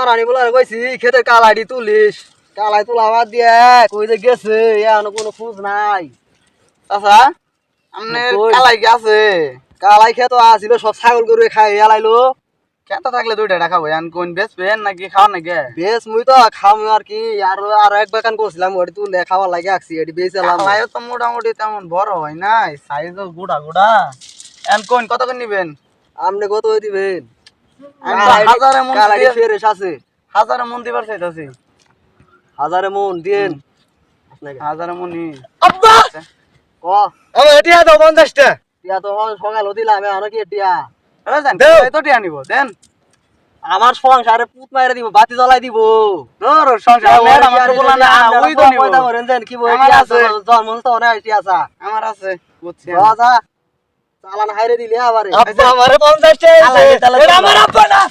রানী বলার কইছি খেতে কালাইডি তুলিস কালাই তুলা বাদ দিয়ে কই যে গেছে এখনো কোনো খোঁজ নাই চাচা আমনে কালাই কি আছে কালাই খেতো আসিল সব ছাগল গরু খাই এলাইলো খেতে থাকলে দুইটা টাকা ভাই আন কোন বেচবেন নাকি খাওয়া নাকি বেশ মুই তো খাম আর কি আর এক বাগান করছিলাম ওটি তুলে খাওয়ার লাগে আসছি এটি বেচলাম কালাইও তো মোটামুটি তেমন বড় হয় নাই সাইজও গুড়া গুড়া এন কোন কত করে নিবেন আপনি কত দিবেন আমি তো হাজারে মন কালাই ফ্রেশ আছে হাজারে মন দিবার চাইতাছি হাজারে মন দিন হাজারে মনই আব্বা ক আমার এটিয়া দাও 50 টা টিয়া তো সকাল দিলাম এখন কি টিয়া তো টিয়া নিব দেন আমার সংসারে পুত মাইরা দিব বাতি জ্বলাই দিব তোর সংসার আমার তো বলা না ওই তো নিব কি বই আছে জন্ম তো অনেক টিয়া আমার আছে বুঝছি চালান হাইরে দিলে আবার আব্বা আমারে 50 টা এটা আমার আব্বা না